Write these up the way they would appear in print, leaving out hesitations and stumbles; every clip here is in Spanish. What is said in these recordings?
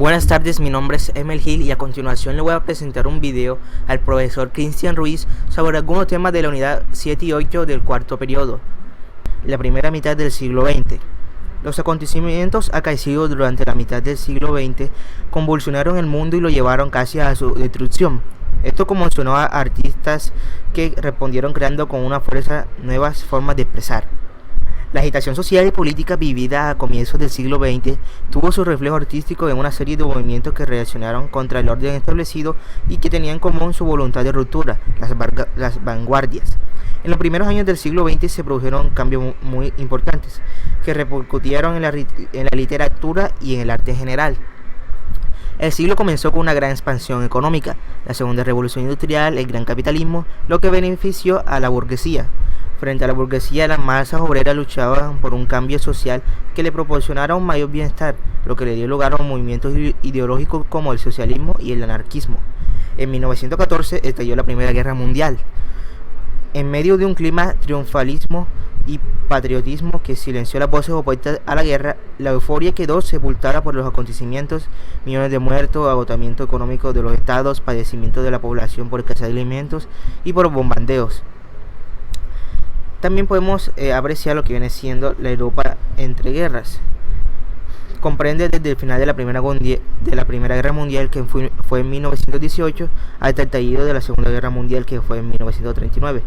Buenas tardes, mi nombre es Emel Gil y a continuación le voy a presentar un video al profesor Cristian Ruiz sobre algunos temas de la unidad 7 y 8 del cuarto periodo, la primera mitad del siglo XX. Los acontecimientos acaecidos durante la mitad del siglo XX convulsionaron el mundo y lo llevaron casi a su destrucción. Esto conmocionó a artistas que respondieron creando con una fuerza nuevas formas de expresar. La agitación social y política vivida a comienzos del siglo XX tuvo su reflejo artístico en una serie de movimientos que reaccionaron contra el orden establecido y que tenían en común su voluntad de ruptura, las vanguardias. En los primeros años del siglo XX se produjeron cambios muy importantes que repercutieron en la literatura y en el arte en general. El siglo comenzó con una gran expansión económica, la segunda revolución industrial, el gran capitalismo, lo que benefició a la burguesía. Frente a la burguesía, las masas obreras luchaban por un cambio social que le proporcionara un mayor bienestar, lo que le dio lugar a movimientos ideológicos como el socialismo y el anarquismo. En 1914 estalló la Primera Guerra Mundial. En medio de un clima triunfalismo y patriotismo que silenció las voces opuestas a la guerra, la euforia quedó sepultada por los acontecimientos, millones de muertos, agotamiento económico de los estados, padecimiento de la población por escasez de alimentos y por bombardeos. También podemos apreciar lo que viene siendo la Europa entre guerras. Comprende desde el final de la Primera Guerra Mundial, que fue en 1918, hasta el estallido de la Segunda Guerra Mundial, que fue en 1939.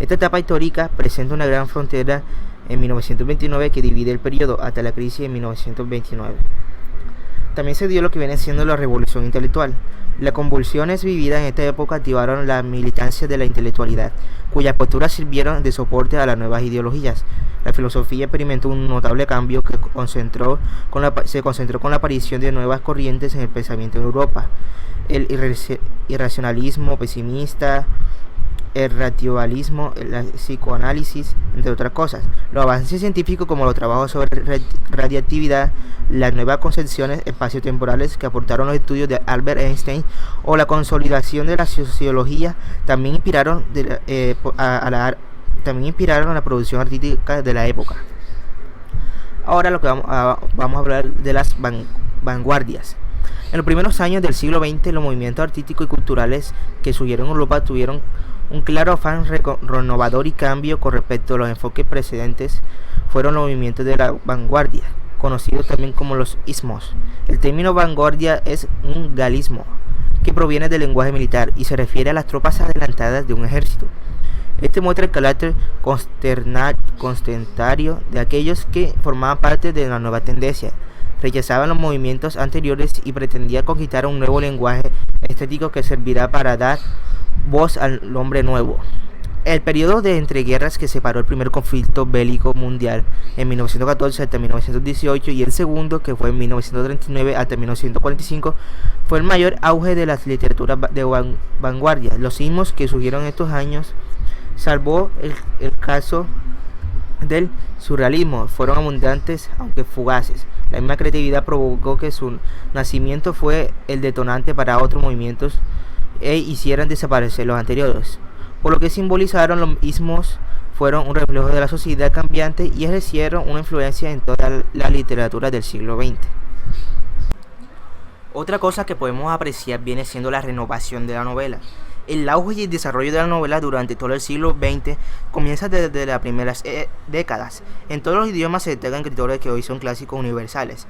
Esta etapa histórica presenta una gran frontera en 1929 que divide el periodo hasta la crisis en 1929. También se dio lo que viene siendo la revolución intelectual. Las convulsiones vividas en esta época activaron la militancia de la intelectualidad, cuyas posturas sirvieron de soporte a las nuevas ideologías. La filosofía experimentó un notable cambio que se concentró con la aparición de nuevas corrientes en el pensamiento en Europa. El irracionalismo pesimista, el racionalismo, el psicoanálisis, entre otras cosas. Los avances científicos como los trabajos sobre radiactividad, las nuevas concepciones espaciotemporales que aportaron los estudios de Albert Einstein o la consolidación de la sociología también inspiraron a la producción artística de la época. Ahora vamos a hablar de las vanguardias. En los primeros años del siglo XX, los movimientos artísticos y culturales que surgieron en Europa tuvieron un claro afán renovador y cambio con respecto a los enfoques precedentes. Fueron los movimientos de la vanguardia, conocidos también como los ismos. El término vanguardia es un galismo que proviene del lenguaje militar y se refiere a las tropas adelantadas de un ejército. Este muestra el carácter constatario de aquellos que formaban parte de la nueva tendencia, rechazaban los movimientos anteriores y pretendía conquistar un nuevo lenguaje estético que servirá para dar voz al hombre nuevo. El periodo de entreguerras que separó el primer conflicto bélico mundial en 1914 hasta 1918 y el segundo, que fue en 1939 hasta 1945, fue el mayor auge de las literaturas de vanguardia. Los sismos que surgieron en estos años, salvo el caso del surrealismo, fueron abundantes aunque fugaces. La misma creatividad provocó que su nacimiento fue el detonante para otros movimientos e hicieran desaparecer los anteriores, por lo que simbolizaron los ismos, fueron un reflejo de la sociedad cambiante y ejercieron una influencia en toda la literatura del siglo XX. Otra cosa que podemos apreciar viene siendo la renovación de la novela. El auge y el desarrollo de la novela durante todo el siglo XX comienza desde las primeras décadas. En todos los idiomas se destacan escritores que hoy son clásicos universales.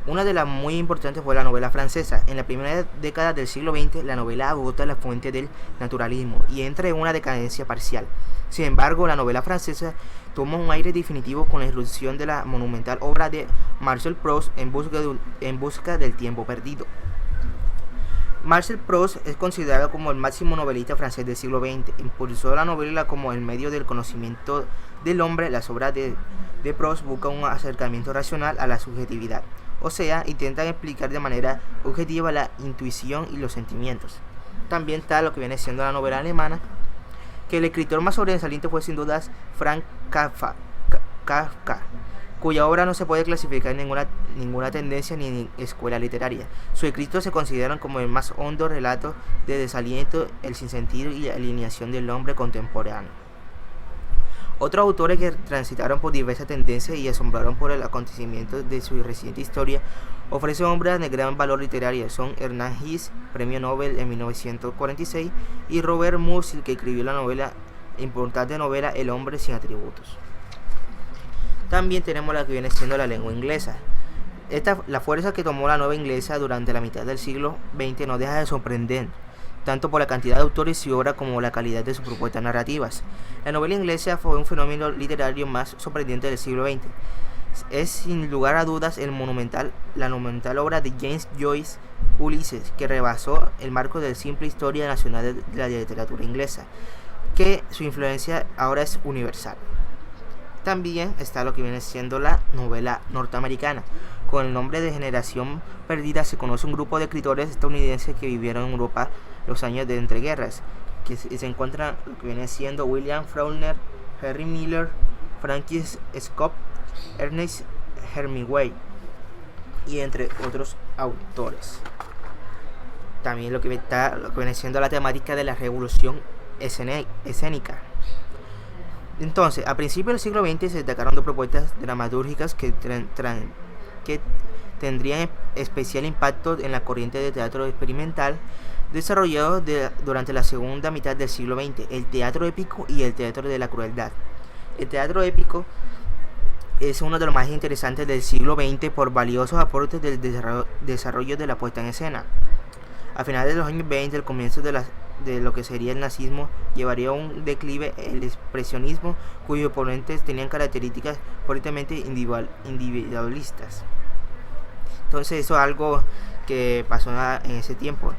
Una de las muy importantes fue la novela francesa. En la primera década del siglo XX, la novela agota la fuente del naturalismo y entra en una decadencia parcial. Sin embargo, la novela francesa toma un aire definitivo con la irrupción de la monumental obra de Marcel Proust en busca del tiempo perdido. Marcel Proust es considerado como el máximo novelista francés del siglo XX. Impulsó la novela como el medio del conocimiento del hombre. Las obras de Proust buscan un acercamiento racional a la subjetividad, o sea, intentan explicar de manera objetiva la intuición y los sentimientos. También está lo que viene siendo la novela alemana, que el escritor más sobresaliente fue sin dudas Franz Kafka, cuya obra no se puede clasificar en ninguna tendencia ni en escuela literaria. Sus escritos se consideran como el más hondo relato de desaliento, el sinsentido y la alienación del hombre contemporáneo. Otros autores que transitaron por diversas tendencias y asombraron por el acontecimiento de su reciente historia Ofrece obras de gran valor literario, son Hernán Hesse, premio Nobel en 1946, y Robert Musil, que escribió la importante novela El hombre sin atributos. También tenemos la que viene siendo la lengua inglesa. La fuerza que tomó la nueva inglesa durante la mitad del siglo XX no deja de sorprender, tanto por la cantidad de autores y obras como la calidad de sus propuestas narrativas. La novela inglesa fue un fenómeno literario más sorprendente del siglo XX. Es sin lugar a dudas la monumental obra de James Joyce, Ulises, que rebasó el marco de la simple historia nacional de la literatura inglesa, que su influencia ahora es universal. También está lo que viene siendo la novela norteamericana. Con el nombre de Generación Perdida se conoce un grupo de escritores estadounidenses que vivieron en Europa los años de entreguerras, que se encuentran lo que viene siendo William Faulkner, Henry Miller, Francis Scott, Ernest Hemingway y entre otros autores. También lo que viene siendo la temática de la revolución escénica. Entonces, a principios del siglo XX se destacaron dos propuestas dramatúrgicas que tendrían especial impacto en la corriente de teatro experimental desarrollado durante la segunda mitad del siglo XX, el teatro épico y el teatro de la crueldad. El teatro épico es uno de los más interesantes del siglo XX por valiosos aportes del desarrollo de la puesta en escena. A finales de los años 20, el comienzo de lo que sería el nazismo llevaría a un declive el expresionismo, cuyos oponentes tenían características fuertemente individualistas. Entonces eso es algo que pasó en ese tiempo.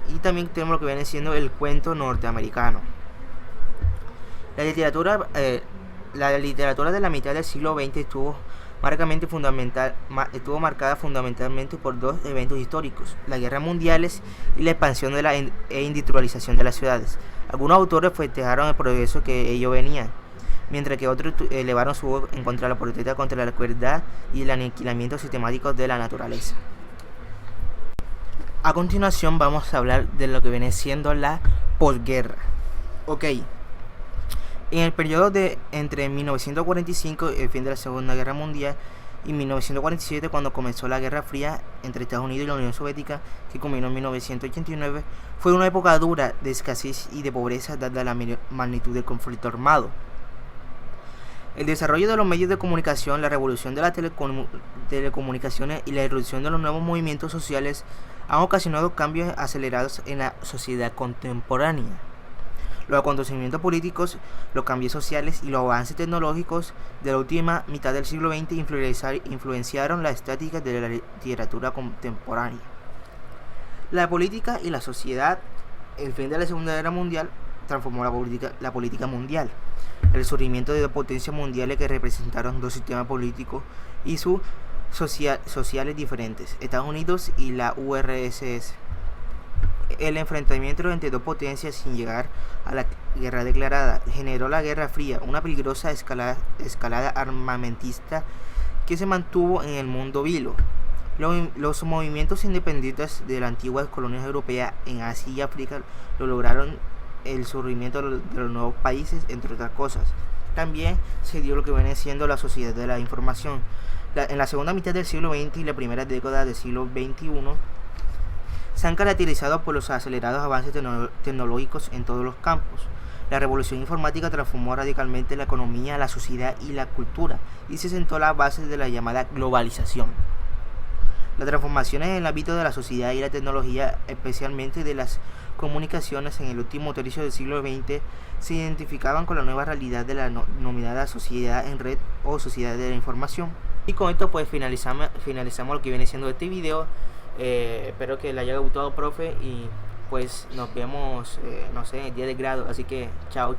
Y también tenemos lo que viene siendo el cuento norteamericano. La literatura de la mitad del siglo XX estuvo marcada fundamentalmente por dos eventos históricos: las guerras mundiales y la expansión e industrialización de las ciudades. Algunos autores festejaron el progreso que ello venía, mientras que otros elevaron su voz en contra de la protesta contra la crueldad y el aniquilamiento sistemático de la naturaleza. A continuación vamos a hablar de lo que viene siendo la posguerra. En el periodo de entre 1945, el fin de la Segunda Guerra Mundial, y 1947, cuando comenzó la Guerra Fría entre Estados Unidos y la Unión Soviética, que culminó en 1989, fue una época dura de escasez y de pobreza dada la magnitud del conflicto armado. El desarrollo de los medios de comunicación, la revolución de las telecomunicaciones y la irrupción de los nuevos movimientos sociales han ocasionado cambios acelerados en la sociedad contemporánea. Los acontecimientos políticos, los cambios sociales y los avances tecnológicos de la última mitad del siglo XX influenciaron la estética de la literatura contemporánea. La política y la sociedad. El fin de la Segunda Guerra Mundial transformó la política mundial. El surgimiento de dos potencias mundiales que representaron dos sistemas políticos y sus sociales diferentes, Estados Unidos y la URSS. El enfrentamiento entre dos potencias sin llegar a la guerra declarada generó la Guerra Fría, una peligrosa escalada armamentista que se mantuvo en el mundo vilo. Los movimientos independentistas de las antiguas colonias europeas en Asia y África lograron el surgimiento de los nuevos países, entre otras cosas. También se dio lo que viene siendo la sociedad de la información. En la segunda mitad del siglo XX y la primera década del siglo XXI se han caracterizado por los acelerados avances tecnológicos en todos los campos. La revolución informática transformó radicalmente la economía, la sociedad y la cultura y se sentó a la base de la llamada globalización. Las transformaciones en el ámbito de la sociedad y la tecnología, especialmente de las comunicaciones en el último tercio del siglo XX, se identificaban con la nueva realidad de la denominada sociedad en red o sociedad de la información. Y con esto pues finalizamos lo que viene siendo este video. Espero que le haya gustado, profe, y pues nos vemos, el día de grado, así que chao.